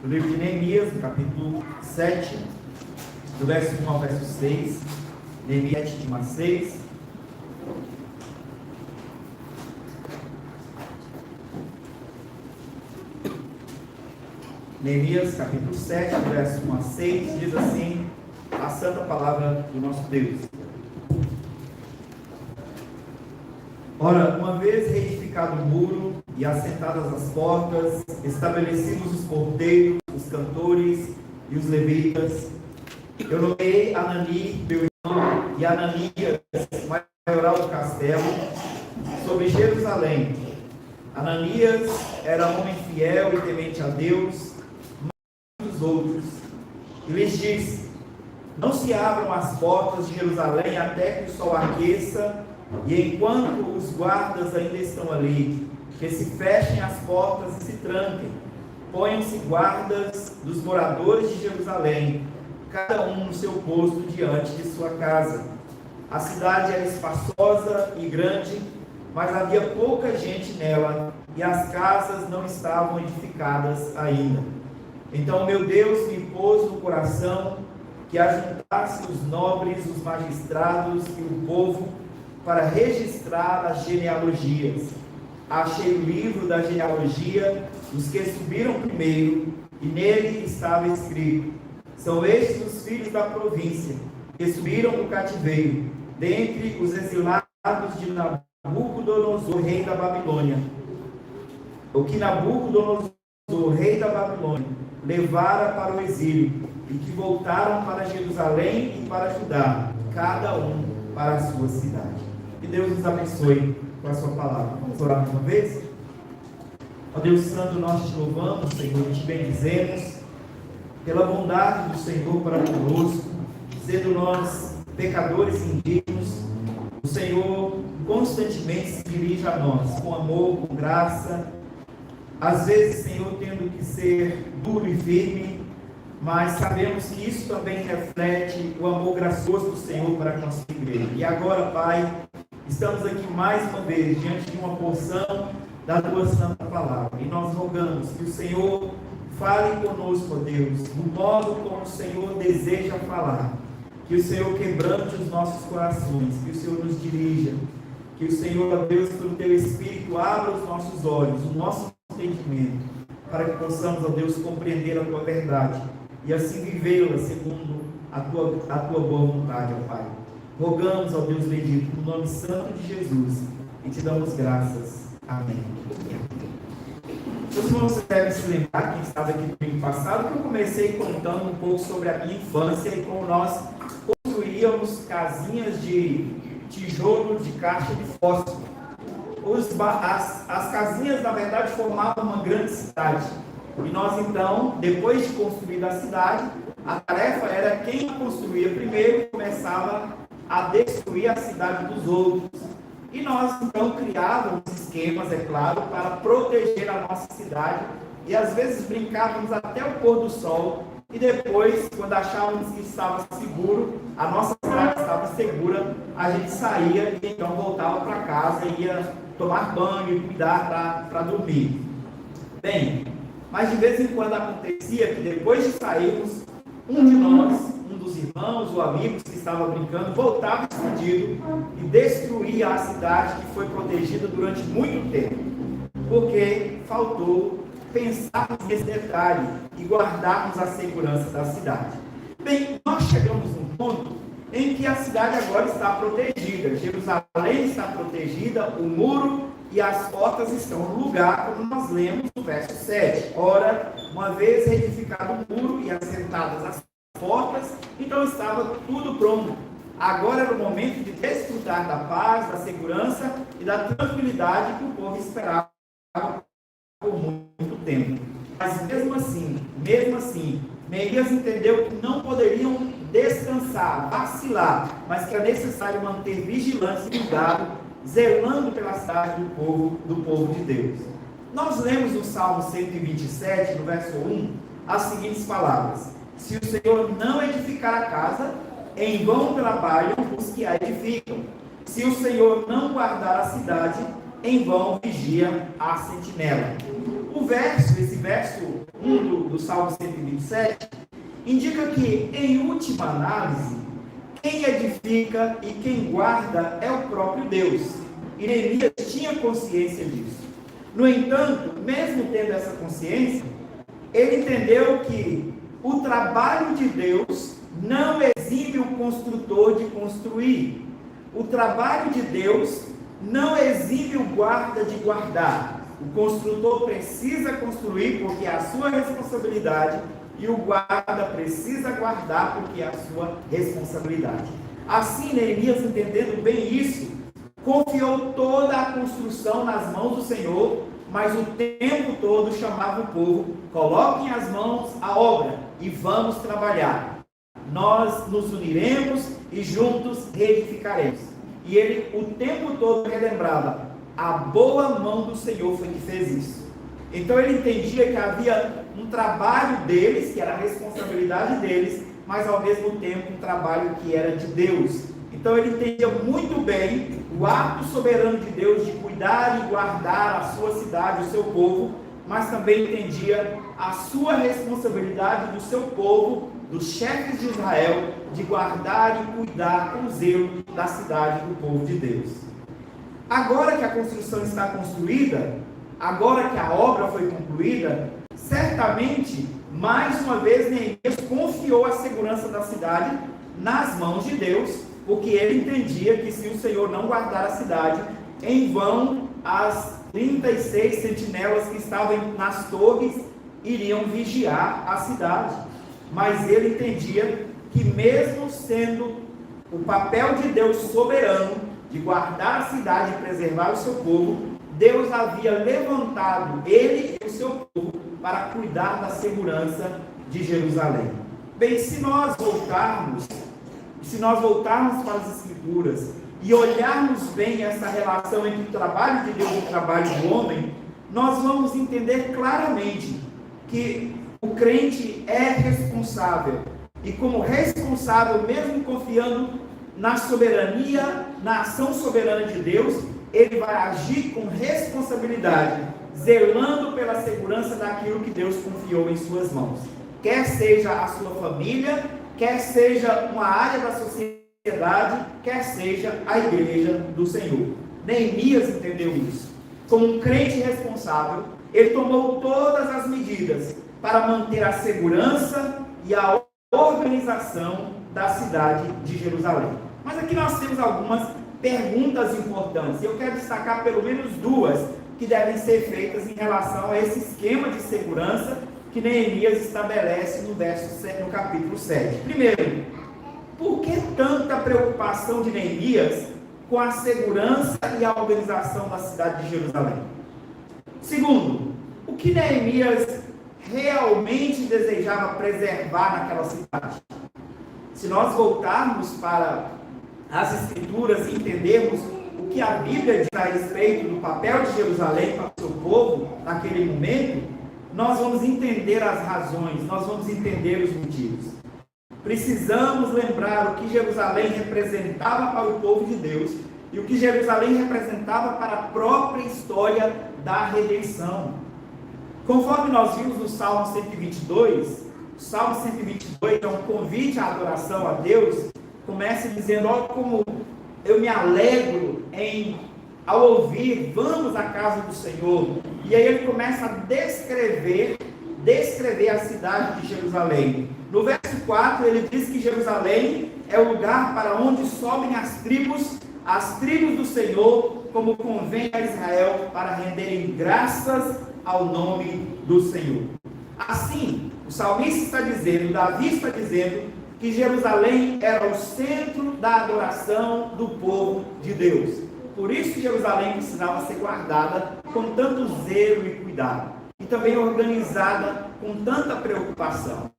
No livro de Neemias, no capítulo 7, do verso 1 ao verso 6, Neemias 7, de 1 a 6. Neemias, capítulo 7, do verso 1 a 6, diz assim a santa palavra do nosso Deus. Ora, uma vez reedificado o muro e assentadas as portas, estabelecidos os porteiros, os cantores e os levitas, eu nomeei Anani, meu irmão, e Ananias, maioral do castelo, sobre Jerusalém. Ananias era homem fiel e temente a Deus, mais dos outros, e lhes disse: não se abram as portas de Jerusalém até que o sol aqueça, e enquanto os guardas ainda estão ali, que se fechem as portas e se tranquem. Ponham-se guardas dos moradores de Jerusalém, cada um no seu posto diante de sua casa. A cidade era espaçosa e grande, mas havia pouca gente nela, e as casas não estavam edificadas ainda. Então meu Deus me pôs no coração que ajuntasse os nobres, os magistrados e o povo para registrar as genealogias. Achei o livro da genealogia dos que subiram primeiro, e nele estava escrito: são estes os filhos da província, que subiram do cativeiro, dentre os exilados de Nabucodonosor, rei da Babilônia. O que Nabucodonosor, rei da Babilônia, levara para o exílio, e que voltaram para Jerusalém e para Judá, cada um para a sua cidade. Que Deus nos abençoe com a sua palavra. Vamos orar mais uma vez? Ó Deus Santo, nós te louvamos, Senhor, e te bendizemos pela bondade do Senhor para conosco, sendo nós pecadores indignos. O Senhor constantemente se dirige a nós com amor, com graça, às vezes, Senhor, tendo que ser duro e firme, mas sabemos que isso também reflete o amor gracioso do Senhor para a nossa igreja. E agora, Pai, estamos aqui mais uma vez diante de uma porção da Tua Santa Palavra, e nós rogamos que o Senhor fale conosco, ó Deus, do modo como o Senhor deseja falar, que o Senhor quebrante os nossos corações, que o Senhor nos dirija, que o Senhor, ó Deus, pelo Teu Espírito, abra os nossos olhos, o nosso entendimento, para que possamos, ó Deus, compreender a Tua verdade e assim vivê-la segundo a tua boa vontade, ó Pai. Rogamos, ó Deus bendito, no nome santo de Jesus, e te damos graças. Amém. Os irmãos devem se lembrar, quem estava aqui no domingo passado, que eu comecei contando um pouco sobre a minha infância e como nós construíamos casinhas de tijolo de caixa de fósforo. As casinhas, na verdade, formavam uma grande cidade. E nós, então, depois de construir a cidade, a tarefa era quem construía primeiro começava a destruir a cidade dos outros. E nós, então, criávamos esquemas, é claro, para proteger a nossa cidade. E, às vezes, brincávamos até o pôr do sol. E depois, quando achávamos que estava seguro, a nossa cidade estava segura, a gente saía e, então, voltava para casa e ia tomar banho e cuidar para dormir. Bem, mas de vez em quando acontecia que depois de sairmos, um de nós, um dos irmãos ou amigos que estava brincando, voltava escondido e destruía a cidade que foi protegida durante muito tempo, porque faltou pensarmos nesse detalhe e guardarmos a segurança da cidade. Bem, nós chegamos num ponto em que a cidade agora está protegida, Jerusalém está protegida, o muro e as portas estão no lugar, como nós lemos no verso 7. Ora, uma vez reedificado o muro e assentadas as portas, então estava tudo pronto. Agora era o momento de desfrutar da paz, da segurança e da tranquilidade que o povo esperava por muito tempo. Mas mesmo assim, Neemias entendeu que não poderiam descansar, vacilar, mas que é necessário manter vigilância e cuidado, zelando pela cidade do povo de Deus. Nós lemos no Salmo 127, no verso 1, as seguintes palavras: se o Senhor não edificar a casa, em vão trabalham os que a edificam. Se o Senhor não guardar a cidade, em vão vigia a sentinela. Esse verso 1 do do Salmo 127, indica que, em última análise, quem edifica e quem guarda é o próprio Deus. E Neemias tinha consciência disso. No entanto, mesmo tendo essa consciência, ele entendeu que o trabalho de Deus não exime o construtor de construir. O trabalho de Deus não exime o guarda de guardar. O construtor precisa construir porque é a sua responsabilidade, e o guarda precisa guardar porque é a sua responsabilidade. Assim, Neemias, entendendo bem isso, confiou toda a construção nas mãos do Senhor, mas o tempo todo chamava o povo: coloquem as mãos à obra e vamos trabalhar. Nós nos uniremos e juntos reedificaremos. E ele o tempo todo relembrava: a boa mão do Senhor foi que fez isso. Então ele entendia que havia um trabalho deles, que era a responsabilidade deles, mas ao mesmo tempo um trabalho que era de Deus. Então ele entendia muito bem o ato soberano de Deus de cuidar e guardar a sua cidade, o seu povo, mas também entendia a sua responsabilidade do seu povo, dos chefes de Israel, de guardar e cuidar com zelo da cidade do povo de Deus. Agora que a construção está construída, agora que a obra foi concluída, certamente, mais uma vez, Neemias confiou a segurança da cidade nas mãos de Deus, porque ele entendia que se o Senhor não guardar a cidade, em vão as 36 sentinelas que estavam nas torres iriam vigiar a cidade. Mas ele entendia que, mesmo sendo o papel de Deus soberano de guardar a cidade e preservar o seu povo, Deus havia levantado ele e o seu povo para cuidar da segurança de Jerusalém. Bem, se nós voltarmos para as Escrituras e olharmos bem essa relação entre o trabalho de Deus e o trabalho do homem, nós vamos entender claramente que o crente é responsável, e como responsável, mesmo confiando na soberania, na ação soberana de Deus, ele vai agir com responsabilidade, zelando pela segurança daquilo que Deus confiou em suas mãos. Quer seja a sua família, quer seja uma área da sociedade, quer seja a igreja do Senhor. Neemias entendeu isso. Como um crente responsável, ele tomou todas as medidas para manter a segurança e a organização da cidade de Jerusalém. Mas aqui nós temos algumas perguntas importantes. Eu quero destacar pelo menos duas que devem ser feitas em relação a esse esquema de segurança que Neemias estabelece no capítulo 7. Primeiro, por que tanta preocupação de Neemias com a segurança e a organização da cidade de Jerusalém? Segundo, o que Neemias realmente desejava preservar naquela cidade? Se nós voltarmos para as Escrituras e entendermos o que a Bíblia diz a respeito do papel de Jerusalém para o seu povo naquele momento, nós vamos entender as razões, nós vamos entender os motivos. Precisamos lembrar o que Jerusalém representava para o povo de Deus e o que Jerusalém representava para a própria história da redenção. Conforme nós vimos no Salmo 122, o Salmo 122 é um convite à adoração a Deus. Começa dizendo: ó, como eu me alegro ao ouvir, vamos à casa do Senhor. E aí ele começa a descrever a cidade de Jerusalém. No verso 4 ele diz que Jerusalém é o lugar para onde sobem as tribos do Senhor, como convém a Israel, para renderem graças ao nome do Senhor. Assim, o salmista está dizendo, Davi está dizendo, que Jerusalém era o centro da adoração do povo de Deus. Por isso que Jerusalém precisava ser guardada com tanto zelo e cuidado, e também organizada com tanta preocupação.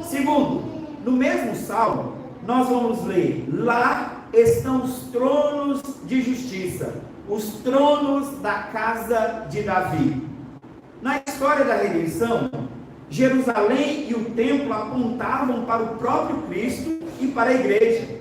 Segundo, no mesmo salmo, nós vamos ler: lá estão os tronos de justiça, os tronos da casa de Davi. Na história da redenção, Jerusalém e o templo apontavam para o próprio Cristo e para a igreja,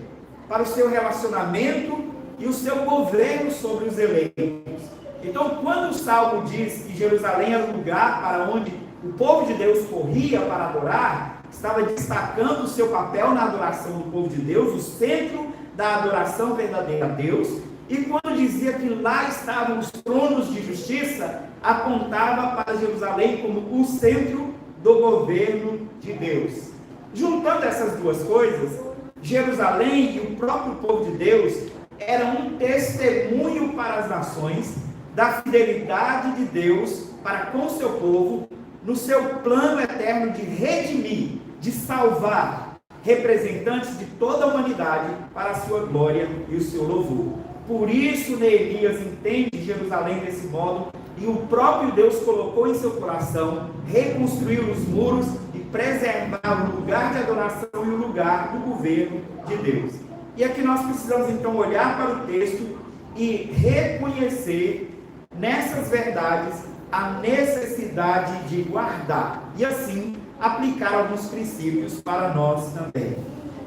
para o seu relacionamento e o seu governo sobre os eleitos. Então, quando o Salmo diz que Jerusalém era o lugar para onde o povo de Deus corria para adorar, estava destacando o seu papel na adoração do povo de Deus, o centro da adoração verdadeira a Deus, e quando dizia que lá estavam os tronos de justiça, apontava para Jerusalém como o centro do governo de Deus. Juntando essas duas coisas, Jerusalém e o próprio povo de Deus eram um testemunho para as nações da fidelidade de Deus para com o seu povo, no seu plano eterno de redimir, de salvar representantes de toda a humanidade para a sua glória e o seu louvor. Por isso, Neemias entende Jerusalém desse modo, e o próprio Deus colocou em seu coração reconstruir os muros e preservar o lugar de adoração e o lugar do governo de Deus. E aqui nós precisamos então olhar para o texto e reconhecer nessas verdades a necessidade de guardar e assim aplicar alguns princípios para nós também.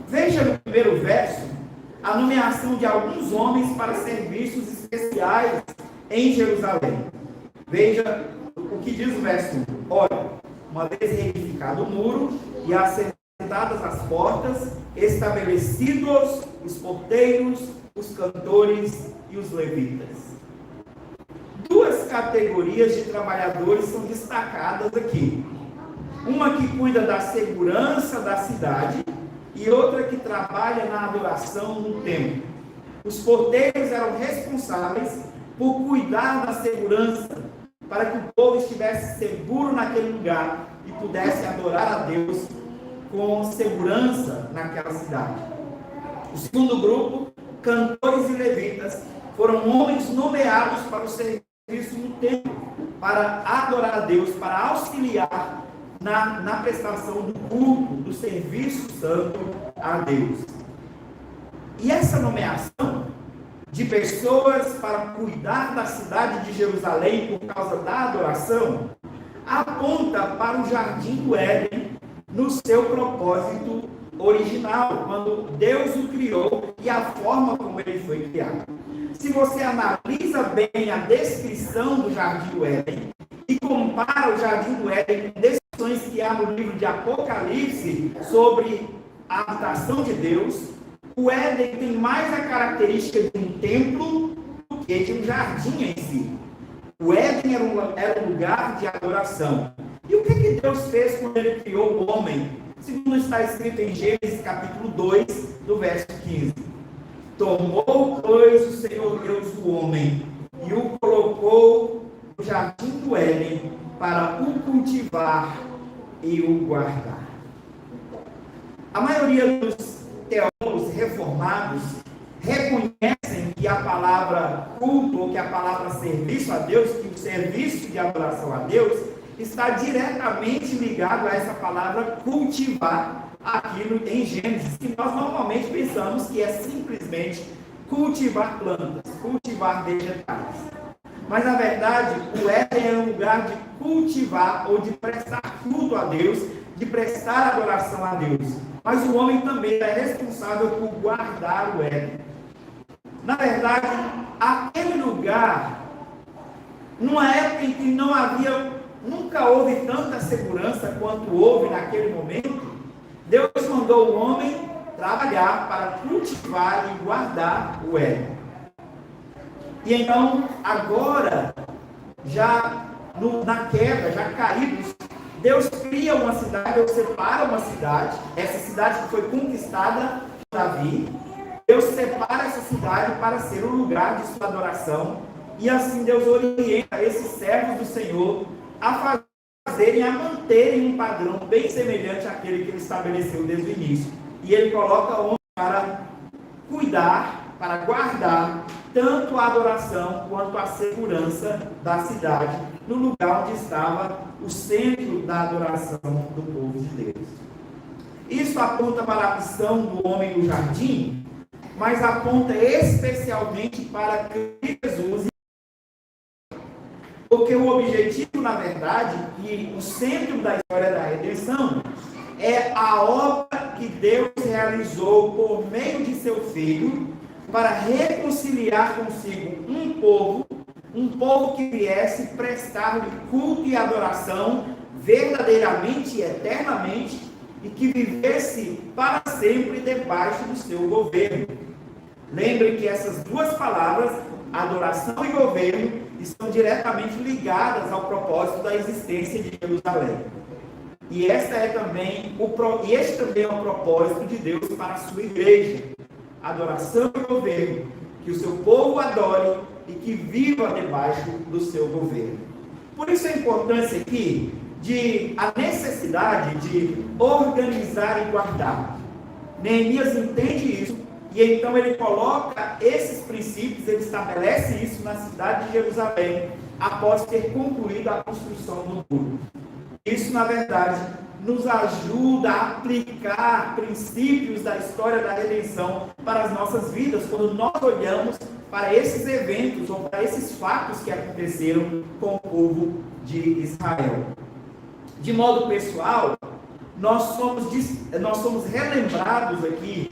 Veja no primeiro verso a nomeação de alguns homens para serviços especiais em Jerusalém. Veja o que diz o verso 1. Olha, uma vez reedificado o muro e assentadas as portas, estabelecidos os porteiros, os cantores e os levitas. Duas categorias de trabalhadores são destacadas aqui. Uma que cuida da segurança da cidade e outra que trabalha na adoração no templo. Os porteiros eram responsáveis por cuidar da segurança, para que o povo estivesse seguro naquele lugar e pudesse adorar a Deus com segurança naquela cidade. O segundo grupo, cantores e levitas, foram homens nomeados para o serviço no templo, para adorar a Deus, para auxiliar na prestação do culto, do serviço santo a Deus. E essa nomeação de pessoas para cuidar da cidade de Jerusalém por causa da adoração, aponta para o Jardim do Éden no seu propósito original, quando Deus o criou e a forma como ele foi criado. Se você analisa bem a descrição do Jardim do Éden e compara o Jardim do Éden com descrições que há no livro de Apocalipse sobre a habitação de Deus, o Éden tem mais a característica de um templo do que de um jardim em si. O Éden era um lugar de adoração. E o que Deus fez quando ele criou o homem? Segundo está escrito em Gênesis capítulo 2, do verso 15. Tomou, pois, o Senhor Deus o homem e o colocou no jardim do Éden para o cultivar e o guardar. A maioria dos teólogos reformados reconhecem que a palavra culto, ou que a palavra serviço a Deus, que o serviço de adoração a Deus, está diretamente ligado a essa palavra cultivar, aqui em Gênesis, que nós normalmente pensamos que é simplesmente cultivar plantas, cultivar vegetais. Mas, na verdade, o Éden é um lugar de cultivar ou de prestar culto a Deus, de prestar adoração a Deus. Mas o homem também é responsável por guardar o Éden. Na verdade, aquele lugar, numa época em que nunca houve tanta segurança quanto houve naquele momento, Deus mandou o homem trabalhar para cultivar e guardar o Éden. E então, agora, já na queda, já caídos, Deus cria uma cidade, ou separa uma cidade, essa cidade que foi conquistada por Davi. Deus separa essa cidade para ser um lugar de sua adoração, e assim Deus orienta esses servos do Senhor a fazerem, a manterem um padrão bem semelhante àquele que ele estabeleceu desde o início. E ele coloca homens para cuidar, para guardar tanto a adoração quanto a segurança da cidade, no lugar onde estava o centro da adoração do povo de Deus. Isso aponta para a missão do homem no jardim, mas aponta especialmente para Jesus, porque o objetivo, na verdade, e o centro da história da redenção, é a obra que Deus realizou por meio de seu Filho, para reconciliar consigo um povo que viesse prestar-lhe culto e adoração verdadeiramente e eternamente, e que vivesse para sempre debaixo do seu governo. Lembre que essas duas palavras, adoração e governo, estão diretamente ligadas ao propósito da existência de Jerusalém. E este também é o propósito de Deus para a sua igreja. Adoração e governo, que o seu povo adore e que viva debaixo do seu governo. Por isso a importância aqui a necessidade de organizar e guardar. Neemias entende isso, e então ele coloca esses princípios, ele estabelece isso na cidade de Jerusalém, após ter concluído a construção do muro. Isso, na verdade, nos ajuda a aplicar princípios da história da redenção para as nossas vidas, quando nós olhamos para esses eventos ou para esses fatos que aconteceram com o povo de Israel. De modo pessoal, nós somos relembrados aqui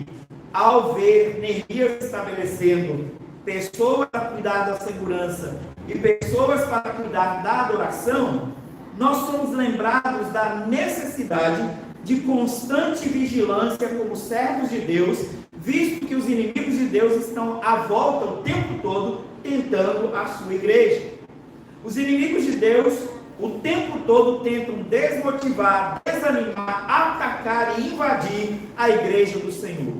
ao ver Neemias estabelecendo pessoas para cuidar da segurança e pessoas para cuidar da adoração. Nós somos lembrados da necessidade de constante vigilância como servos de Deus, visto que os inimigos de Deus estão à volta o tempo todo tentando a sua igreja. Os inimigos de Deus o tempo todo tentam desmotivar, desanimar, atacar e invadir a igreja do Senhor.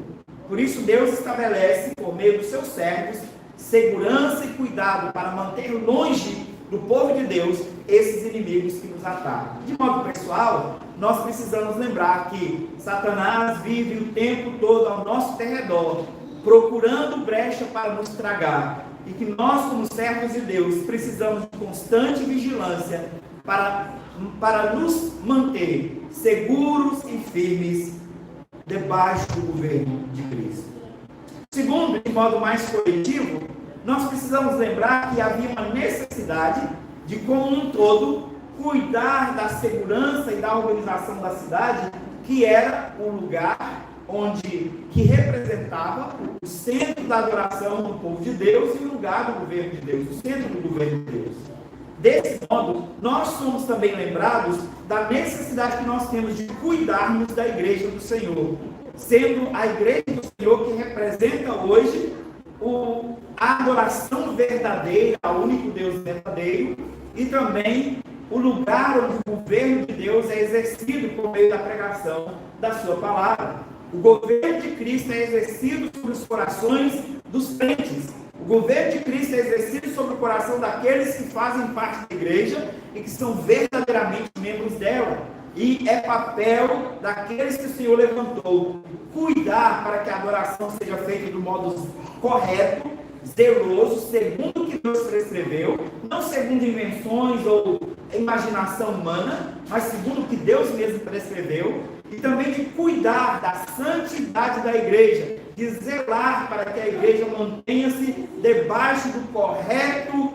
Por isso Deus estabelece, por meio dos seus servos, segurança e cuidado para manter longe do povo de Deus esses inimigos que nos atacam. De modo pessoal, nós precisamos lembrar que Satanás vive o tempo todo ao nosso derredor, procurando brecha para nos tragar, e que nós, como servos de Deus, precisamos de constante vigilância para nos manter seguros e firmes debaixo do governo de Cristo. Segundo, de modo mais coletivo, nós precisamos lembrar que havia uma necessidade de, como um todo, cuidar da segurança e da organização da cidade, que era o lugar que representava o centro da adoração do povo de Deus e o lugar do governo de Deus, o centro do governo de Deus. Desse modo, nós somos também lembrados da necessidade que nós temos de cuidarmos da igreja do Senhor, sendo a igreja do Senhor que representa hoje a adoração verdadeira ao único Deus verdadeiro, e também o lugar onde o governo de Deus é exercido por meio da pregação da sua palavra. O governo de Cristo é exercido sobre os corações dos crentes. O governo de Cristo é exercido sobre o coração daqueles que fazem parte da igreja e que são verdadeiramente membros dela. E é papel daqueles que o Senhor levantou cuidar para que a adoração seja feita do modo correto, zeloso, segundo o que Deus prescreveu, não segundo invenções ou imaginação humana, mas segundo o que Deus mesmo prescreveu, e também de cuidar da santidade da igreja, de zelar para que a igreja mantenha-se debaixo do correto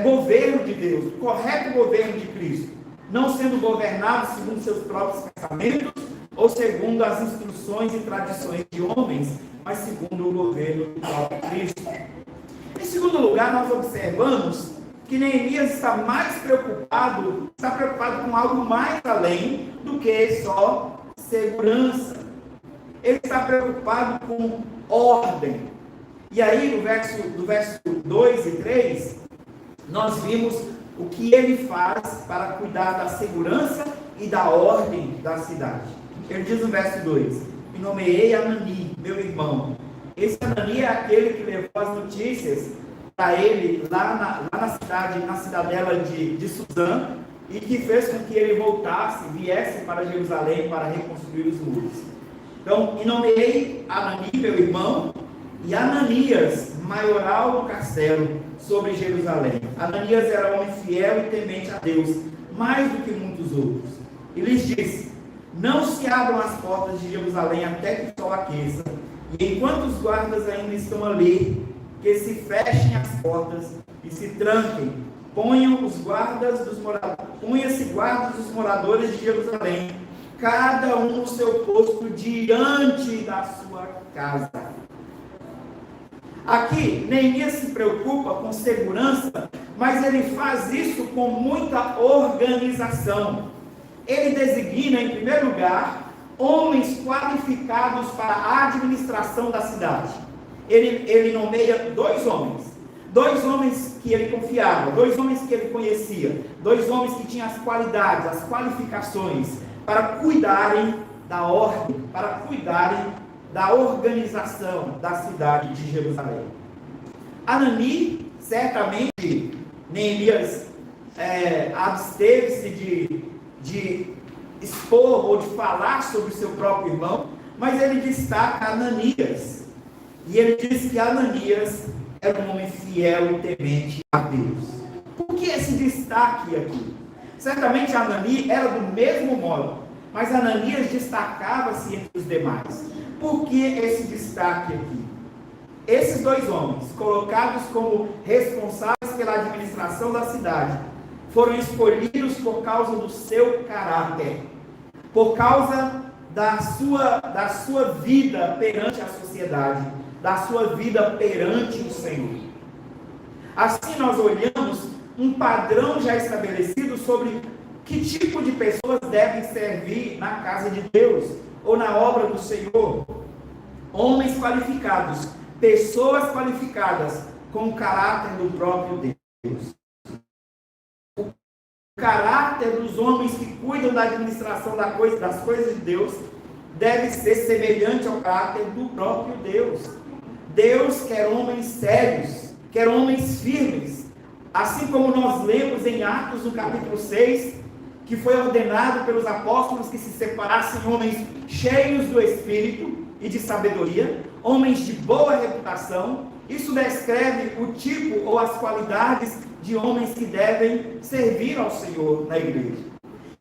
governo de Deus, do correto governo de Cristo, não sendo governado segundo seus próprios pensamentos ou segundo as instruções e tradições de homens, mas segundo o governo do próprio Cristo. Em segundo lugar, nós observamos que Neemias está preocupado com algo mais além do que só segurança. Ele está preocupado com ordem. E aí, do verso 2 e 3, nós vimos o que ele faz para cuidar da segurança e da ordem da cidade. Ele diz no verso 2: e nomeei Anani, meu irmão. Esse Anani é aquele que levou as notícias para ele lá na cidade, na cidadela de Suzã, e que fez com que ele viesse para Jerusalém para reconstruir os muros. Então, e nomeei Anani, meu irmão, e Ananias, maioral do castelo, sobre Jerusalém. Ananias era homem fiel e temente a Deus, mais do que muitos outros. E lhes disse: não se abram as portas de Jerusalém até que o sol aqueça, e enquanto os guardas ainda estão ali, que se fechem as portas e se tranquem. Ponham-se guardas dos moradores de Jerusalém, cada um no seu posto diante da sua casa. Aqui, Neemias se preocupa com segurança, mas ele faz isso com muita organização. ele designa, em primeiro lugar, homens qualificados para a administração da cidade. Ele nomeia dois homens que ele confiava, dois homens que ele conhecia, dois homens que tinham as qualidades, as qualificações para cuidarem da ordem, para cuidarem da organização da cidade de Jerusalém. Anani, certamente, Neemias absteve-se de expor ou de falar sobre o seu próprio irmão, mas ele destaca Ananias. E ele diz que Ananias era um homem fiel e temente a Deus. Por que esse destaque aqui? Certamente Anani era do mesmo modo, mas Ananias destacava-se entre os demais. Por que esse destaque aqui? Esses dois homens, colocados como responsáveis pela administração da cidade, foram escolhidos por causa do seu caráter, por causa da sua vida perante a sociedade, da sua vida perante o Senhor. Assim nós olhamos um padrão já estabelecido sobre que tipo de pessoas devem servir na casa de Deus ou na obra do Senhor. Homens qualificados, pessoas qualificadas com o caráter do próprio Deus. O caráter dos homens que cuidam da administração das coisas de Deus deve ser semelhante ao caráter do próprio Deus. Deus quer homens sérios, quer homens firmes. Assim como nós lemos em Atos, no capítulo 6, que foi ordenado pelos apóstolos que se separassem homens cheios do Espírito e de sabedoria, homens de boa reputação. Isso descreve o tipo ou as qualidades de homens que devem servir ao Senhor na igreja.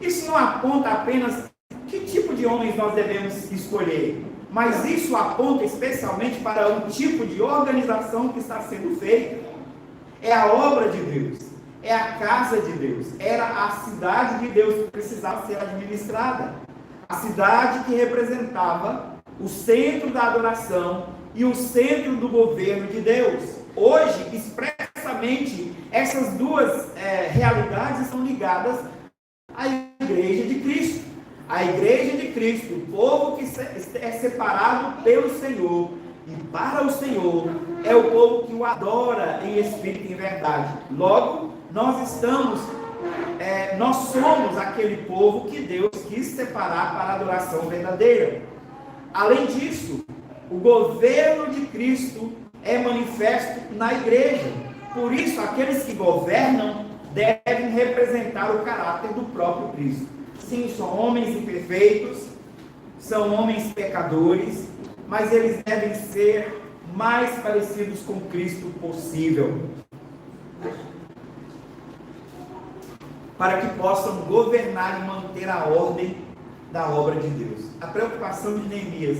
Isso não aponta apenas que tipo de homens nós devemos escolher, mas isso aponta especialmente para um tipo de organização que está sendo feita. É a obra de Deus, é a casa de Deus, era a cidade de Deus que precisava ser administrada. A cidade que representava o centro da adoração e o centro do governo de Deus. Hoje, expressamente, essas duas realidades são ligadas à Igreja de Cristo. A Igreja de Cristo, o povo que é separado pelo Senhor e para o Senhor, é o povo que o adora em espírito e em verdade. Logo, nós somos aquele povo que Deus quis separar para a adoração verdadeira. Além disso, o governo de Cristo é manifesto na igreja. Por isso, aqueles que governam devem representar o caráter do próprio Cristo. Sim, são homens imperfeitos, são homens pecadores, mas eles devem ser mais parecidos com Cristo possível, para que possam governar e manter a ordem da obra de Deus. A preocupação de Neemias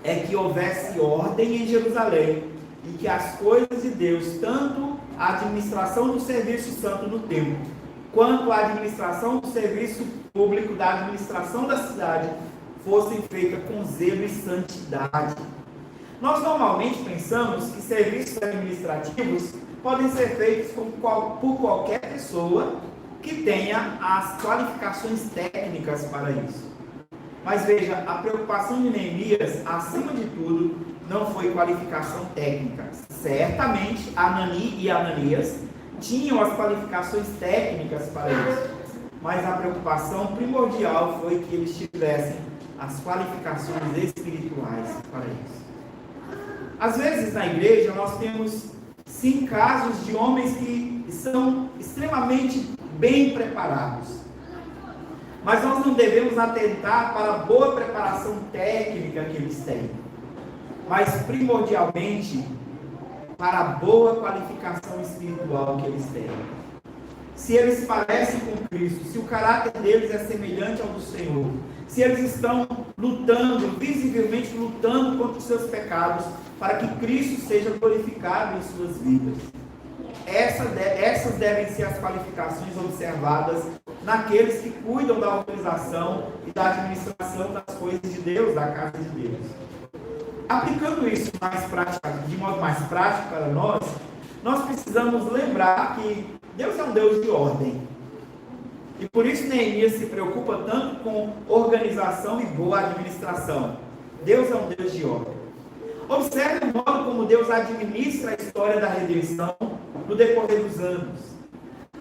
é que houvesse ordem em Jerusalém e que as coisas de Deus, tanto a administração do serviço santo no templo, quanto a administração do serviço público, da administração da cidade, fossem feitas com zelo e santidade. Nós normalmente pensamos que serviços administrativos podem ser feitos por qualquer pessoa que tenha as qualificações técnicas para isso. Mas veja, a preocupação de Neemias, acima de tudo, não foi qualificação técnica. Certamente, Anani e Ananias tinham as qualificações técnicas para isso. Mas a preocupação primordial foi que eles tivessem as qualificações espirituais para isso. Às vezes, na igreja, nós temos, sim, casos de homens que são extremamente bem preparados. Mas nós não devemos atentar para a boa preparação técnica que eles têm, mas primordialmente para a boa qualificação espiritual que eles têm. Se eles parecem com Cristo, se o caráter deles é semelhante ao do Senhor, se eles estão lutando, visivelmente lutando contra os seus pecados, para que Cristo seja glorificado em suas vidas. Essas devem ser as qualificações observadas naqueles que cuidam da organização e da administração das coisas de Deus, da casa de Deus. Aplicando isso de modo mais prático para nós precisamos lembrar que Deus é um Deus de ordem. E por isso Neemias se preocupa tanto com organização e boa administração. Deus é um Deus de ordem. Observe o modo como Deus administra a história da redenção no decorrer dos anos.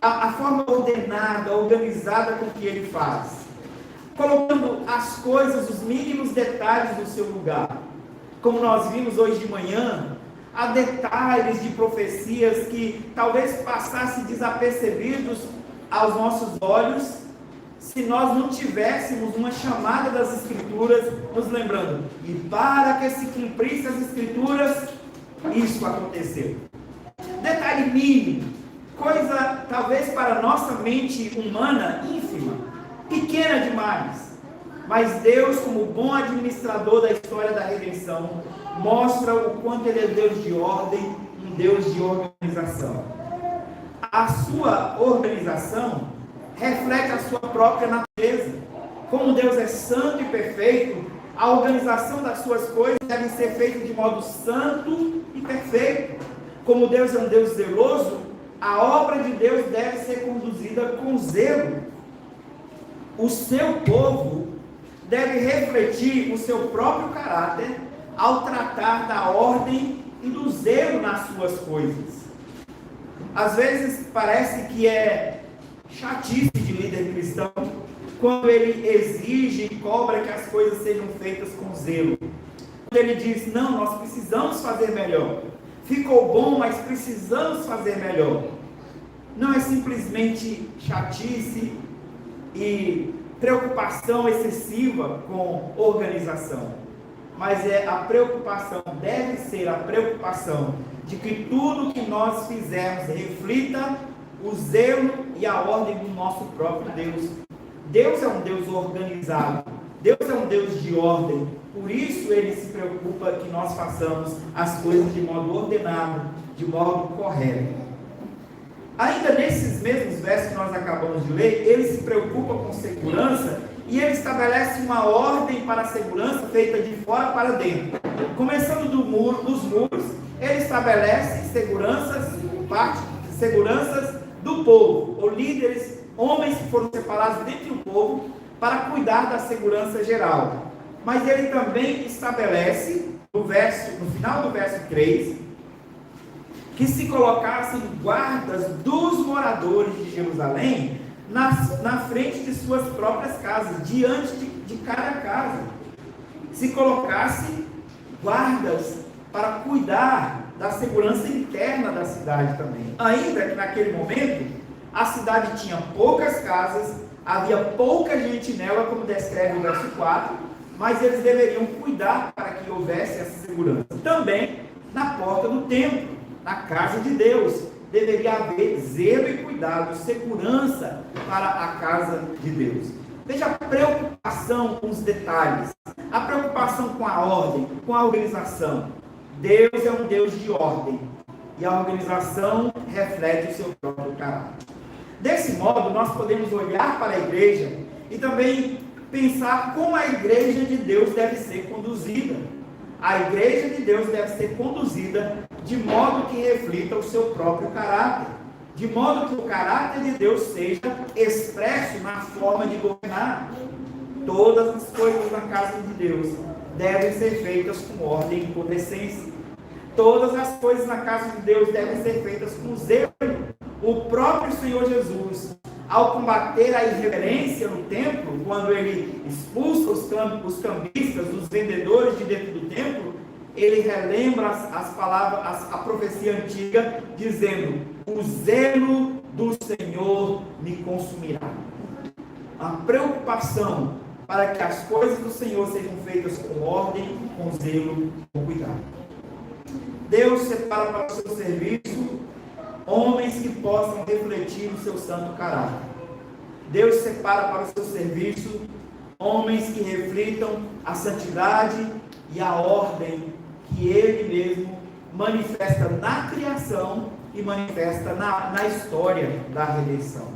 A forma ordenada, organizada com que Ele faz. Colocando as coisas, os mínimos detalhes no seu lugar. Como nós vimos hoje de manhã, há detalhes de profecias que talvez passassem desapercebidos aos nossos olhos, se nós não tivéssemos uma chamada das Escrituras, nos lembrando, e para que se cumprisse as Escrituras, isso aconteceu. Detalhe mínimo, coisa talvez para a nossa mente humana ínfima, pequena demais, mas Deus, como bom administrador da história da redenção, mostra o quanto Ele é Deus de ordem, um Deus de organização. A sua organização reflete a sua própria natureza. Como Deus é santo e perfeito, a organização das suas coisas deve ser feita de modo santo e perfeito. Como Deus é um Deus zeloso, a obra de Deus deve ser conduzida com zelo. O seu povo deve refletir o seu próprio caráter ao tratar da ordem e do zelo nas suas coisas. Às vezes parece que é chatice de líder cristão quando ele exige e cobra que as coisas sejam feitas com zelo. Quando ele diz, não, nós precisamos fazer melhor. Ficou bom, mas precisamos fazer melhor. Não é simplesmente chatice e preocupação excessiva com organização, mas a preocupação deve ser a preocupação de que tudo que nós fizermos reflita o zelo e a ordem do nosso próprio Deus. Deus é um Deus organizado, Deus é um Deus de ordem, por isso Ele se preocupa que nós façamos as coisas de modo ordenado, de modo correto. Ainda nesses mesmos versos que nós acabamos de ler, Ele se preocupa com segurança e Ele estabelece uma ordem para a segurança feita de fora para dentro. Começando dos muros, Ele estabelece seguranças do povo, ou líderes, homens que foram separados dentre o povo para cuidar da segurança geral. Mas Ele também estabelece, no final do verso 3, que se colocassem guardas dos moradores de Jerusalém na frente de suas próprias casas, diante de cada casa. Se colocasse guardas para cuidar da segurança interna da cidade também. Ainda que naquele momento, a cidade tinha poucas casas, havia pouca gente nela, como descreve o verso 4, mas eles deveriam cuidar para que houvesse essa segurança. Também na porta do templo, na casa de Deus, deveria haver zelo e cuidado, segurança para a casa de Deus. Veja a preocupação com os detalhes, a preocupação com a ordem, com a organização. Deus é um Deus de ordem e a organização reflete o seu próprio caráter. Desse modo, nós podemos olhar para a igreja e também pensar como a igreja de Deus deve ser conduzida. A igreja de Deus deve ser conduzida de modo que reflita o seu próprio caráter, de modo que o caráter de Deus seja expresso na forma de governar. Todas as coisas na casa de Deus devem ser feitas com ordem e com decência. Todas as coisas na casa de Deus devem ser feitas com zelo. O próprio Senhor Jesus, ao combater a irreverência no templo, quando Ele expulsa os cambistas, os vendedores de dentro do templo, Ele relembra as palavras, a profecia antiga, dizendo, o zelo do Senhor me consumirá. A preocupação para que as coisas do Senhor sejam feitas com ordem, com zelo, com cuidado. Deus separa para o seu serviço homens que possam refletir o seu santo caráter. Deus separa para o seu serviço homens que reflitam a santidade e a ordem que Ele mesmo manifesta na criação e manifesta na história da redenção.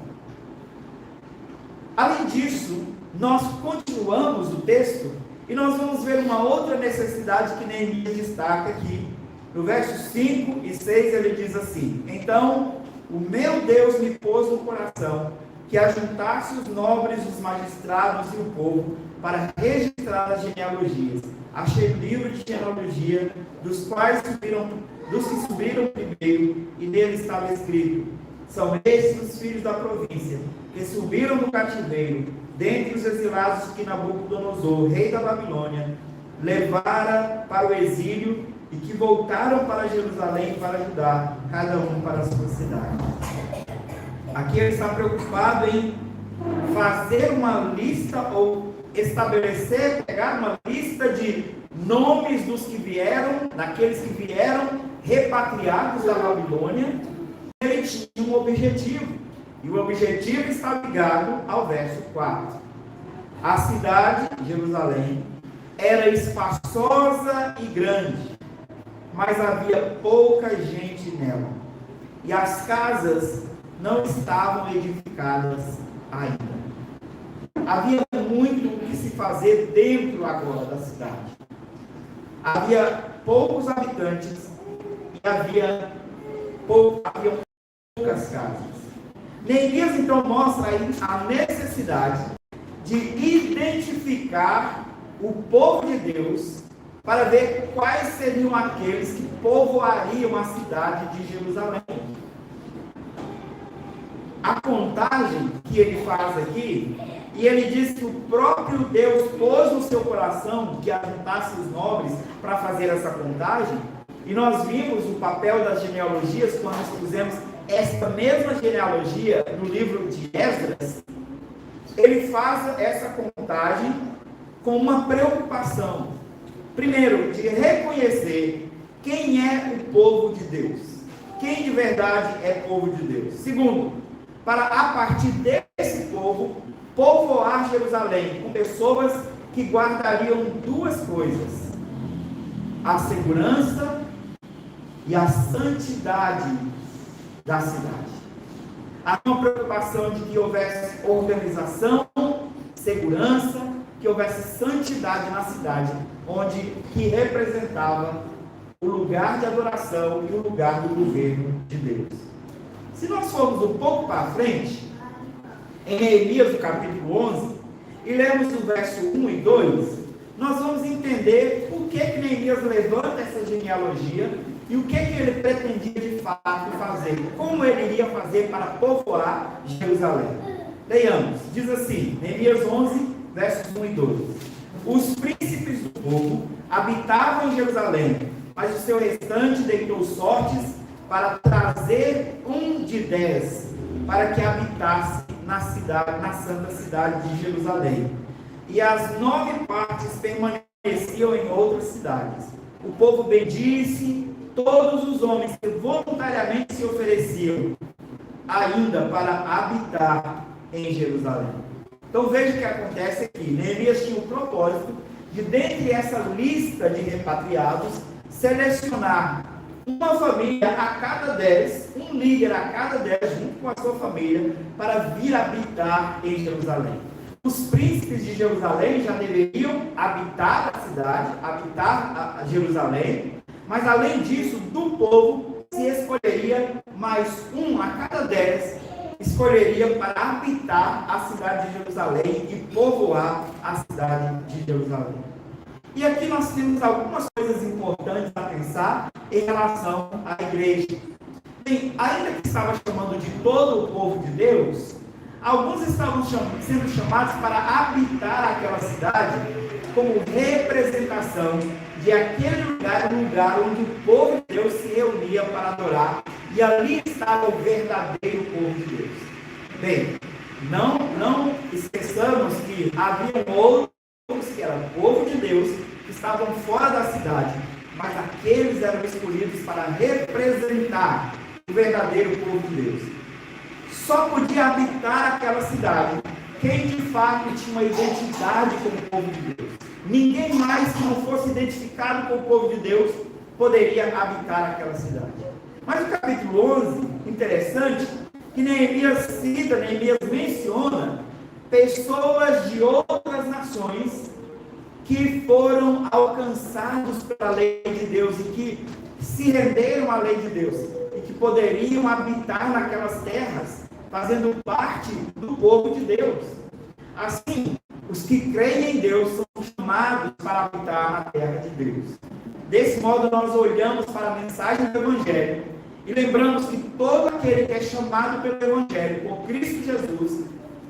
Além disso, nós continuamos o texto e nós vamos ver uma outra necessidade que Neemias destaca aqui. No versos 5 e 6 ele diz assim: então o meu Deus me pôs no coração que ajuntasse os nobres, os magistrados e o povo para registrar as genealogias. Achei o livro de genealogia dos que subiram primeiro, e nele estava escrito: são estes os filhos da província, que subiram do cativeiro, dentre os exilados que Nabucodonosor, rei da Babilônia, levara para o exílio, e que voltaram para Jerusalém para ajudar, cada um para a sua cidade. Aqui ele está preocupado em fazer uma lista, ou estabelecer, pegar uma lista de nomes dos que vieram, daqueles que vieram repatriados da Babilônia. Ele tinha um objetivo, e o objetivo está ligado ao verso 4. A cidade, Jerusalém, era espaçosa e grande, mas havia pouca gente nela, e as casas não estavam edificadas ainda. Havia muito o que se fazer dentro agora da cidade. Havia poucos habitantes e havia poucas casas. Neemias então mostra aí a necessidade de identificar o povo de Deus para ver quais seriam aqueles que povoariam a cidade de Jerusalém. A contagem que ele faz aqui, e ele diz que o próprio Deus pôs no seu coração que ajuntasse os nobres para fazer essa contagem, e nós vimos o papel das genealogias quando nós fizemos esta mesma genealogia no livro de Esdras. Ele faz essa contagem com uma preocupação, primeiro, de reconhecer quem é o povo de Deus, quem de verdade é povo de Deus. Segundo, para a partir desse povo, povoar Jerusalém com pessoas que guardariam duas coisas: a segurança e a santidade da cidade. Há uma preocupação de que houvesse organização, segurança, que houvesse santidade na cidade, que representava o lugar de adoração e o lugar do governo de Deus. Se nós formos um pouco para frente, em Neemias, no capítulo 11, e lermos o verso 1 e 2, nós vamos entender por que Neemias levanta essa genealogia e o que ele pretendia de fato fazer, como ele iria fazer para povoar Jerusalém. Leiamos, diz assim, Neemias 11, versos 1 e 2. Os príncipes do povo habitavam em Jerusalém, mas o seu restante deitou sortes para trazer 1 de 10, para que habitasse na santa cidade de Jerusalém. E as 9 partes permaneciam em outras cidades. O povo bendisse todos os homens que voluntariamente se ofereciam ainda para habitar em Jerusalém. Então veja o que acontece aqui. Neemias tinha o propósito de, dentre essa lista de repatriados, selecionar uma família a cada 10, um líder a cada 10, junto com a sua família, para vir habitar em Jerusalém. Os príncipes de Jerusalém já deveriam habitar a cidade, habitar a Jerusalém, mas além disso, do povo, se escolheria mais um a cada 10, escolheria para habitar a cidade de Jerusalém e povoar a cidade de Jerusalém. E aqui nós temos algumas coisas importantes a pensar em relação à igreja. Bem, ainda que estava chamando de todo o povo de Deus, alguns estavam sendo chamados para habitar aquela cidade como representação de aquele lugar, um lugar onde o povo de Deus se reunia para adorar, e ali estava o verdadeiro povo de Deus. Bem, não esqueçamos que haviam outros que eram povo de Deus, que estavam fora da cidade, mas aqueles eram escolhidos para representar o verdadeiro povo de Deus. Só podia habitar aquela cidade quem de fato tinha uma identidade com o povo de Deus. Ninguém mais que não fosse identificado com o povo de Deus poderia habitar aquela cidade. Mas o capítulo 11, interessante, que Neemias menciona pessoas de outras nações que foram alcançados pela lei de Deus e que se renderam à lei de Deus e que poderiam habitar naquelas terras fazendo parte do povo de Deus. Assim, os que creem em Deus são chamados para habitar na terra de Deus. Desse modo, nós olhamos para a mensagem do Evangelho e lembramos que todo aquele que é chamado pelo Evangelho, por Cristo Jesus,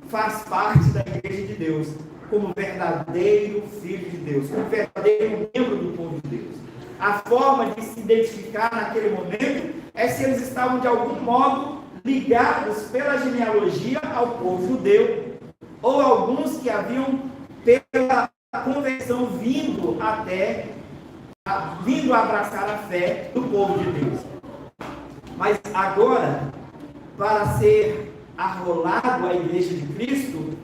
faz parte da Igreja de Deus, como verdadeiro filho de Deus, como verdadeiro membro do povo de Deus. A forma de se identificar naquele momento é se eles estavam de algum modo ligados pela genealogia ao povo judeu, ou alguns que haviam pela conversão vindo a abraçar a fé do povo de Deus. Mas agora, para ser arrolado à Igreja de Cristo,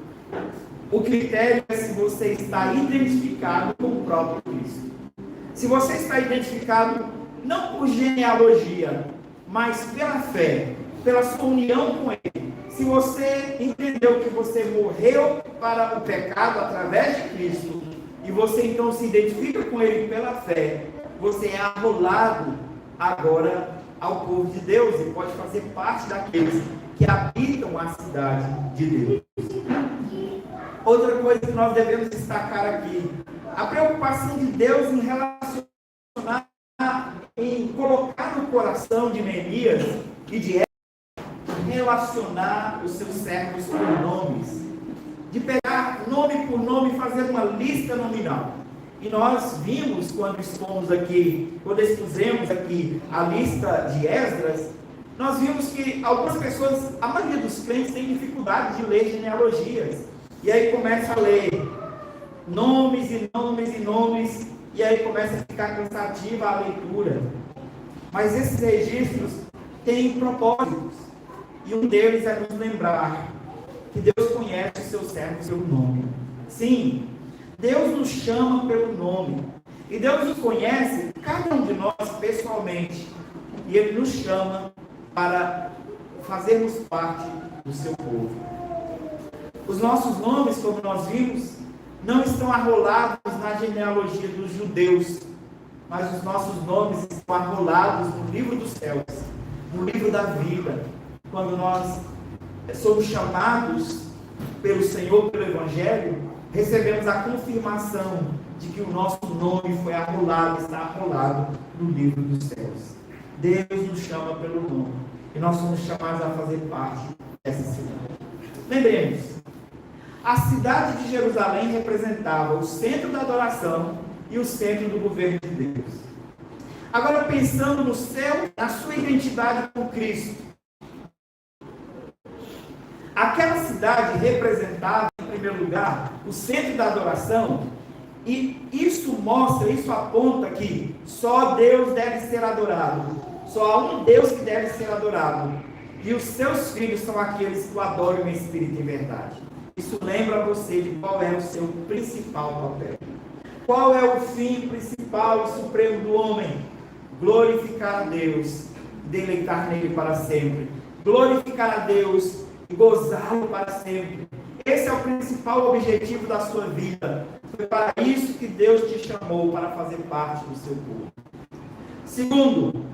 o critério é se você está identificado com o próprio Cristo. Se você está identificado não por genealogia, mas pela fé, pela sua união com Ele, se você entendeu que você morreu para o pecado através de Cristo, e você então se identifica com Ele pela fé, você é arrolado agora ao povo de Deus e pode fazer parte daqueles que habitam a cidade de Deus. Outra coisa que nós devemos destacar aqui, a preocupação de Deus em relacionar, em colocar no coração de Neemias e de relacionar os seus servos por nomes, de pegar nome por nome e fazer uma lista nominal. E nós vimos, quando expusemos aqui a lista de Esdras, nós vimos que algumas pessoas, a maioria dos crentes, tem dificuldade de ler genealogias. E aí começa a ler nomes e nomes e nomes, e aí começa a ficar cansativa a leitura. Mas esses registros têm propósitos. E um deles é nos lembrar que Deus conhece os seus servos pelo nome. Sim, Deus nos chama pelo nome. E Deus nos conhece, cada um de nós, pessoalmente. E Ele nos chama para fazermos parte do seu povo. Os nossos nomes, como nós vimos, não estão arrolados na genealogia dos judeus, mas os nossos nomes estão arrolados no livro dos céus, no livro da vida. Quando nós somos chamados pelo Senhor, pelo Evangelho, recebemos a confirmação de que o nosso nome foi arrolado, está arrolado no livro dos céus. Deus nos chama pelo nome, e nós somos chamados a fazer parte dessa cidade. Lembremos, a cidade de Jerusalém representava o centro da adoração e o centro do governo de Deus. Agora, pensando no céu, na sua identidade com Cristo, aquela cidade representava, em primeiro lugar, o centro da adoração, e isso aponta que só Deus deve ser adorado, só há um Deus que deve ser adorado, e os seus filhos são aqueles que o adoram em espírito e em verdade. Isso lembra você de qual é o seu principal papel. Qual é o fim principal e supremo do homem? Glorificar a Deus, deleitar nele para sempre. Glorificar a Deus e gozá-lo para sempre. Esse é o principal objetivo da sua vida. Foi para isso que Deus te chamou, para fazer parte do seu povo. Segundo,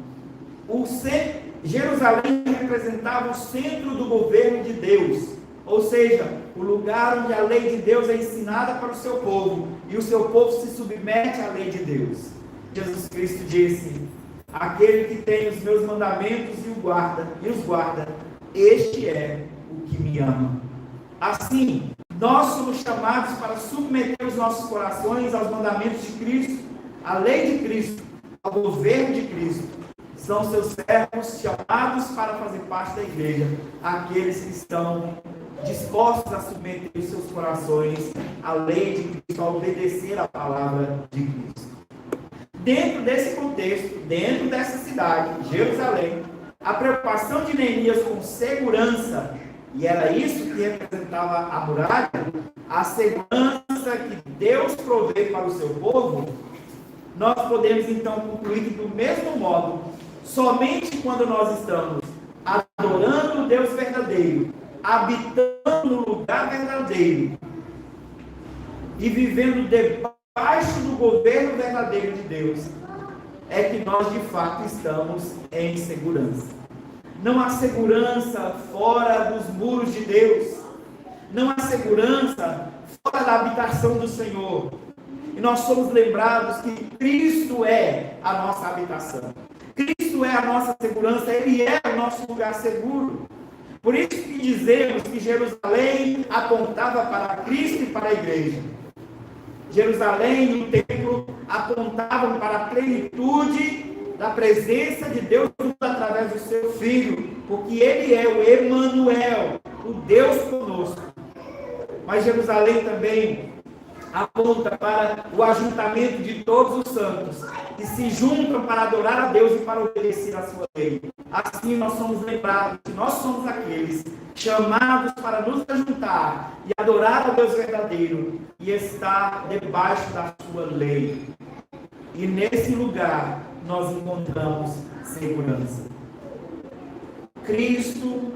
Jerusalém representava o centro do governo de Deus, ou seja, o lugar onde a lei de Deus é ensinada para o seu povo, e o seu povo se submete à lei de Deus. Jesus Cristo disse: aquele que tem os meus mandamentos e os guarda, este é o que me ama. Assim, nós somos chamados para submeter os nossos corações aos mandamentos de Cristo, à lei de Cristo, ao governo de Cristo. São seus servos chamados para fazer parte da igreja, aqueles que estão dispostos a submeter os seus corações à lei de Cristo, a obedecer à palavra de Cristo. Dentro desse contexto, dentro dessa cidade, Jerusalém, a preocupação de Neemias com segurança, e era isso que representava a muralha, a segurança que Deus provê para o seu povo, nós podemos então concluir que, do mesmo modo, somente quando nós estamos adorando o Deus verdadeiro, habitando no lugar verdadeiro e vivendo debaixo do governo verdadeiro de Deus, é que nós de fato estamos em segurança. Não há segurança fora dos muros de Deus. Não há segurança fora da habitação do Senhor. E nós somos lembrados que Cristo é a nossa habitação. Cristo é a nossa segurança, Ele é o nosso lugar seguro. Por isso que dizemos que Jerusalém apontava para Cristo e para a igreja. Jerusalém e o templo apontavam para a plenitude da presença de Deus através do seu Filho, porque Ele é o Emanuel, o Deus conosco. Mas Jerusalém também aponta para o ajuntamento de todos os santos, que se juntam para adorar a Deus e para obedecer a sua lei. Assim nós somos lembrados que nós somos aqueles chamados para nos ajuntar e adorar a Deus verdadeiro e estar debaixo da sua lei. E nesse lugar nós encontramos segurança. Cristo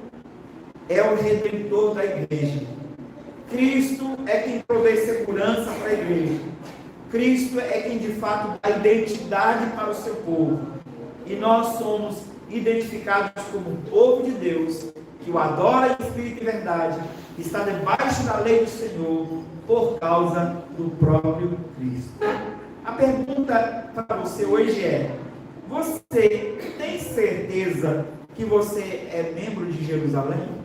é o Redentor da igreja. Cristo é quem provê segurança para a igreja. Cristo é quem de fato dá identidade para o seu povo. E nós somos identificados como um povo de Deus, que o adora em espírito e verdade, que está debaixo da lei do Senhor, por causa do próprio Cristo. A pergunta para você hoje é: você tem certeza que você é membro de Jerusalém?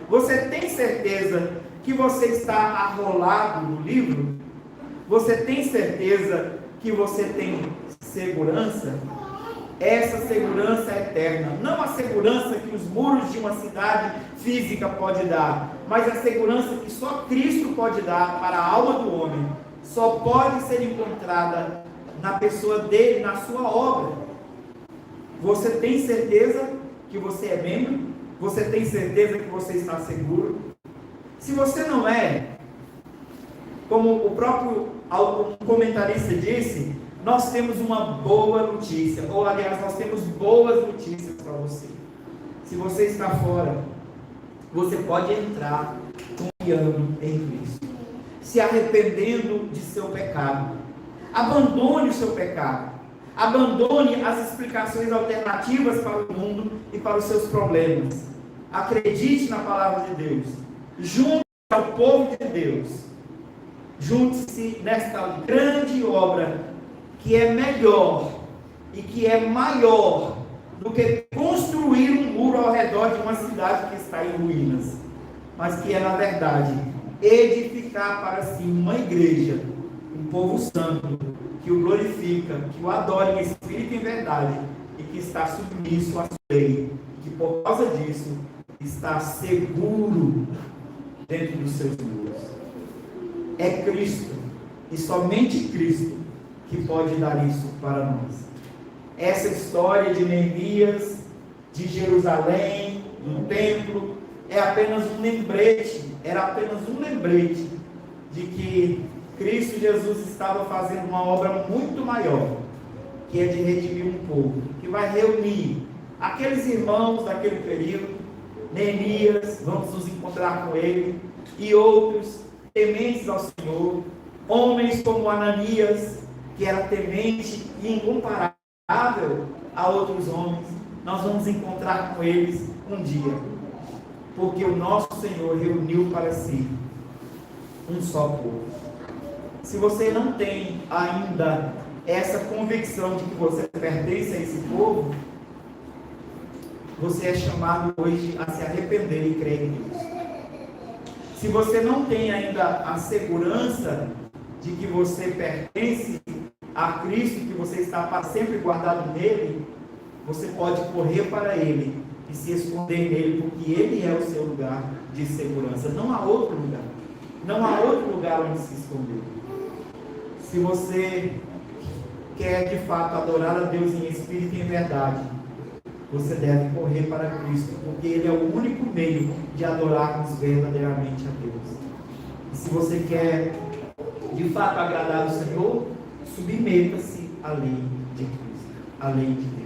Você tem certeza que você está arrolado no livro? Você tem certeza que você tem segurança? Essa segurança é eterna, não a segurança que os muros de uma cidade física pode dar, mas a segurança que só Cristo pode dar para a alma do homem. Só pode ser encontrada na pessoa dele, na sua obra. Você tem certeza que você é membro? Você tem certeza que você está seguro? Se você não é, como o próprio comentarista disse, nós temos uma boa notícia, ou aliás, nós temos boas notícias para você. Se você está fora, você pode entrar confiando em Cristo, se arrependendo de seu pecado. Abandone o seu pecado, abandone as explicações alternativas para o mundo e para os seus problemas. Acredite na palavra de Deus, junte-se ao povo de Deus, junte-se nesta grande obra que é melhor e que é maior do que construir um muro ao redor de uma cidade que está em ruínas, mas que é, na verdade, edificar para si uma igreja, um povo santo, que o glorifica, que o adora em espírito e em verdade, e que está submisso à sua lei, que por causa disso está seguro dentro dos seus muros. É Cristo, e somente Cristo, que pode dar isso para nós. Essa história de Neemias, de Jerusalém, do templo, é apenas um lembrete, era apenas um lembrete de que Cristo Jesus estava fazendo uma obra muito maior, que é de redimir um povo, que vai reunir aqueles irmãos daquele período, Neemias, vamos nos encontrar com ele, e outros tementes ao Senhor, homens como Ananias, que era temente e incomparável a outros homens. Nós vamos encontrar com eles um dia, porque o nosso Senhor reuniu para si um só povo. Se você não tem ainda essa convicção de que você pertence a esse povo, você é chamado hoje a se arrepender e crer em Deus. Se você não tem ainda a segurança de que você pertence a Cristo, que você está para sempre guardado nele, você pode correr para ele e se esconder nele, porque ele é o seu lugar de segurança. Não há outro lugar. Não há outro lugar onde se esconder. Se você quer de fato adorar a Deus em espírito e em verdade, você deve correr para Cristo, porque ele é o único meio de adorarmos verdadeiramente a Deus. E se você quer de fato agradar o Senhor, submeta-se à lei de Cristo, à lei de Deus.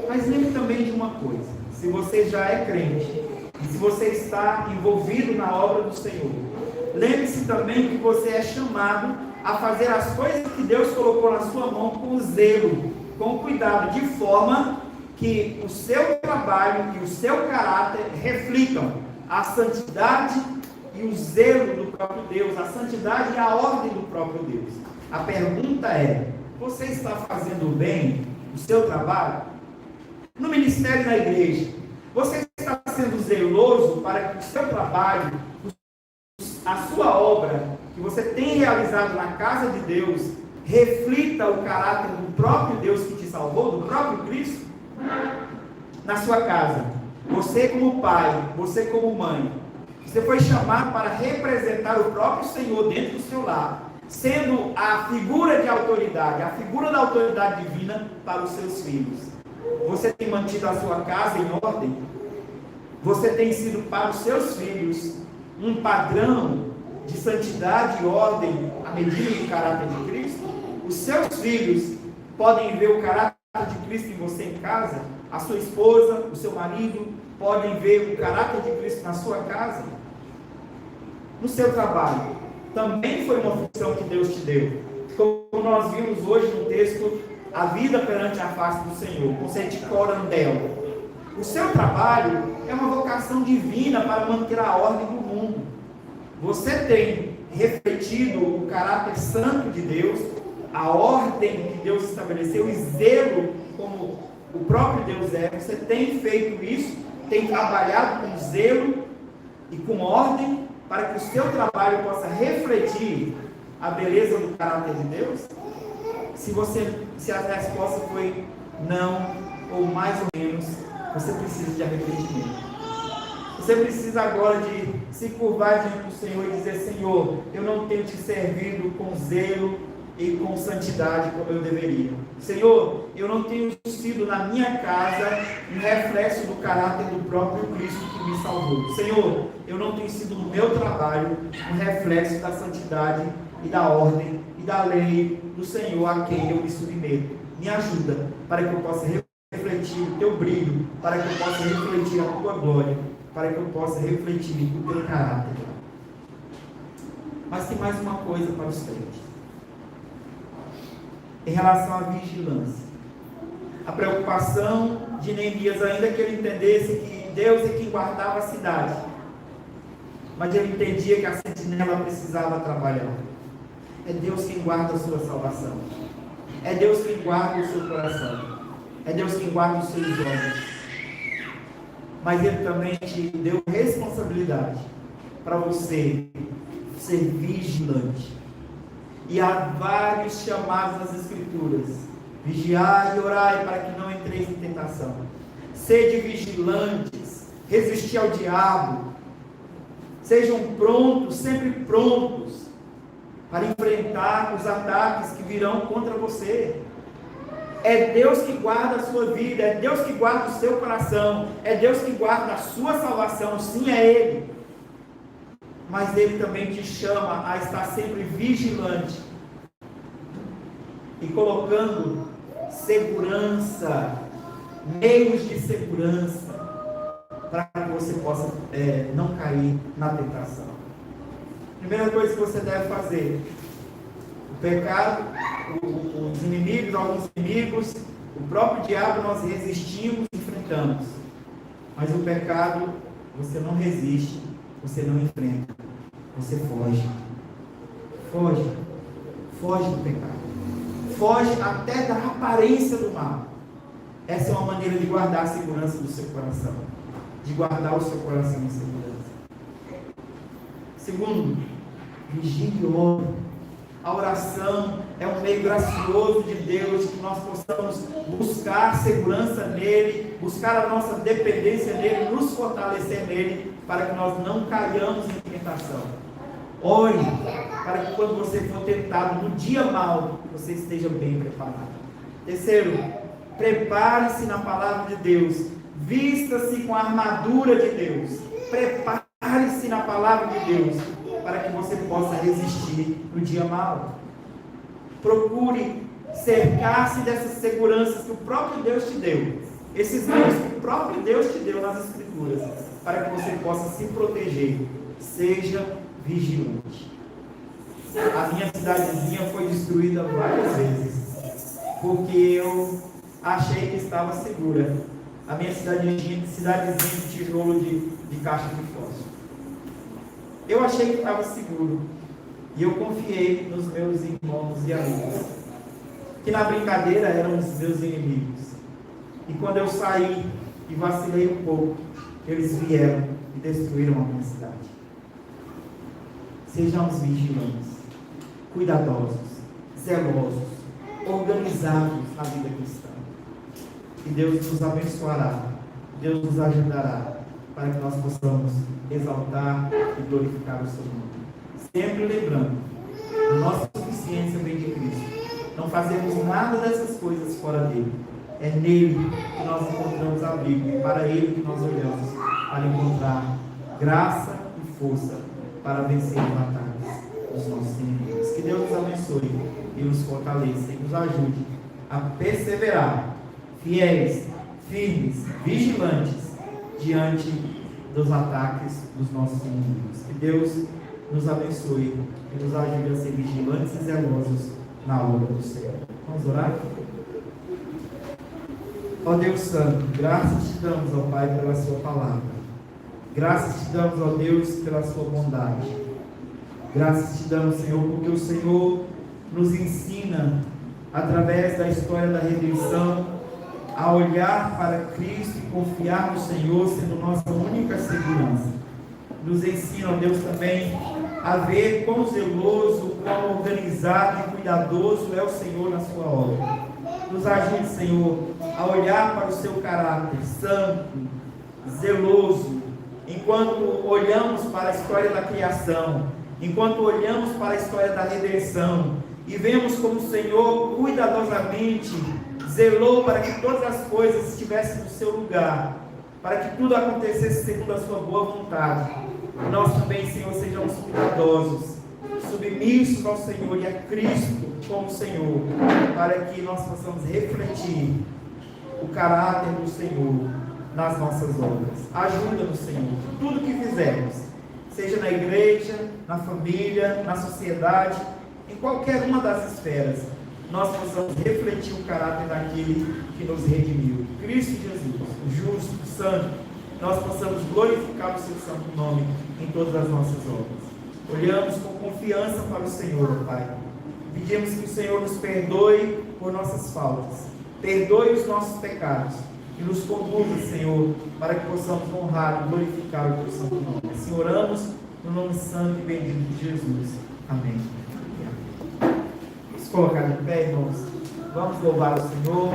Mas lembre também de uma coisa: se você já é crente, e se você está envolvido na obra do Senhor, lembre-se também que você é chamado a fazer as coisas que Deus colocou na sua mão com zelo, com cuidado, de forma que o seu trabalho e o seu caráter reflitam a santidade e o zelo do próprio Deus, a santidade e a ordem do próprio Deus. A pergunta é: você está fazendo bem o seu trabalho? No ministério da igreja, você está sendo zeloso para que o seu trabalho, a sua obra, que você tem realizado na casa de Deus, reflita o caráter do próprio Deus que te salvou, do próprio Cristo? Na sua casa, você como pai, você como mãe, você foi chamado para representar o próprio Senhor dentro do seu lar, sendo a figura de autoridade, a figura da autoridade divina para os seus filhos. Você tem mantido a sua casa em ordem? Você tem sido para os seus filhos um padrão de santidade e ordem à medida do caráter de Cristo? Os seus filhos podem ver o caráter de Cristo em você em casa? A sua esposa, o seu marido podem ver o caráter de Cristo na sua casa? No seu trabalho, também foi uma função que Deus te deu. Como nós vimos hoje no texto, a vida perante a face do Senhor, conceito de corandel. O seu trabalho é uma vocação divina para manter a ordem do mundo. Você tem refletido o caráter santo de Deus, a ordem que Deus estabeleceu e zelo como o próprio Deus é. Você tem feito isso, tem trabalhado com zelo e com ordem para que o seu trabalho possa refletir a beleza do caráter de Deus? Se a resposta foi não, ou mais ou menos, você precisa de arrependimento. Você precisa agora de se curvar diante do Senhor e dizer: Senhor, eu não tenho te servido com zelo e com santidade como eu deveria. Senhor, eu não tenho sido na minha casa um reflexo do caráter do próprio Cristo que me salvou. Senhor, eu não tenho sido no meu trabalho um reflexo da santidade e da ordem e da lei do Senhor a quem eu me submeto. Me ajuda para que eu possa refletir o teu brilho, para que eu possa refletir a tua glória, para que eu possa refletir o teu caráter. Mas tem mais uma coisa para os crentes. Em relação à vigilância, a preocupação de Neemias, ainda que ele entendesse que Deus é quem guardava a cidade, mas ele entendia que a sentinela precisava trabalhar. É Deus quem guarda a sua salvação, é Deus quem guarda o seu coração, é Deus quem guarda os seus olhos, mas Ele também te deu responsabilidade para você ser vigilante. E há vários chamados nas Escrituras: vigiai e orai para que não entreis em tentação. Sede vigilantes, resistir ao diabo. Sejam prontos, sempre prontos, para enfrentar os ataques que virão contra você. É Deus que guarda a sua vida, é Deus que guarda o seu coração, é Deus que guarda a sua salvação. Sim, é Ele. Mas Ele também te chama a estar sempre vigilante e colocando segurança, meios de segurança, para que você possa não cair na tentação. Primeira coisa que você deve fazer: o pecado, os inimigos, alguns inimigos, o próprio diabo nós resistimos, enfrentamos, mas o pecado você não resiste, você não enfrenta, você foge. Foge do pecado, foge até da aparência do mal. Essa é uma maneira de guardar a segurança do seu coração, de guardar o seu coração em segurança. Segundo, vigie e ore. A oração é um meio gracioso de Deus, que nós possamos buscar segurança nele, buscar a nossa dependência nele, nos fortalecer nele, para que nós não caiamos em tentação. Ore, para que quando você for tentado no dia mau, você esteja bem preparado. Terceiro, prepare-se na palavra de Deus, vista-se com a armadura de Deus, prepare-se na palavra de Deus, para que você possa resistir no dia mau. Procure cercar-se dessas seguranças que o próprio Deus te deu, esses meios que o próprio Deus te deu nas Escrituras, para que você possa se proteger. Seja vigilante. A minha cidadezinha foi destruída várias vezes, porque eu achei que estava segura. A minha cidadezinha de tijolo de caixa de fósforo. Eu achei que estava seguro. E eu confiei nos meus irmãos e amigos, que na brincadeira eram os meus inimigos. E quando eu saí e vacilei um pouco, eles vieram e destruíram a minha cidade. Sejamos vigilantes, cuidadosos, zelosos, organizados na vida cristã. E Deus nos abençoará, Deus nos ajudará, para que nós possamos exaltar e glorificar o seu nome. Sempre lembrando, a nossa suficiência vem de Cristo. Não fazemos nada dessas coisas fora dele. É nele que nós encontramos abrigo, e para ele que nós olhamos, para encontrar graça e força para vencer as batalhas dos nossos inimigos. Que Deus nos abençoe e nos fortaleça e nos ajude a perseverar, fiéis, firmes, vigilantes, diante dos ataques dos nossos inimigos. Que Deus nos abençoe e nos ajude a ser vigilantes e zelosos na obra do Senhor. Vamos orar? Ó Deus Santo, graças te damos, ó Pai, pela sua palavra. Graças te damos, ó Deus, pela sua bondade. Graças te damos, Senhor, porque o Senhor nos ensina, através da história da redenção, a olhar para Cristo e confiar no Senhor, sendo nossa única segurança. Nos ensina, ó Deus, também a ver quão zeloso, quão organizado e cuidadoso é o Senhor na sua obra. Nos ajude, Senhor, a olhar para o seu caráter santo, zeloso, enquanto olhamos para a história da criação, enquanto olhamos para a história da redenção, e vemos como o Senhor cuidadosamente zelou para que todas as coisas estivessem no seu lugar, para que tudo acontecesse segundo a sua boa vontade. E nós também, Senhor, sejamos cuidadosos, submissos ao Senhor e a Cristo como Senhor, para que nós possamos refletir o caráter do Senhor nas nossas obras. Ajuda-nos, Senhor, tudo que fizermos, seja na igreja, na família, na sociedade, em qualquer uma das esferas, nós possamos refletir o caráter daquele que nos redimiu, Cristo Jesus, o justo, santo. Nós possamos glorificar o seu santo nome em todas as nossas obras. Olhamos com confiança para o Senhor, Pai. Pedimos que o Senhor nos perdoe por nossas faltas, perdoe os nossos pecados e nos conduza, Senhor, para que possamos honrar e glorificar o teu santo nome. Assim oramos no nome santo e bendito de Jesus. Amém. Vamos colocar de pé, irmãos. Vamos louvar o Senhor.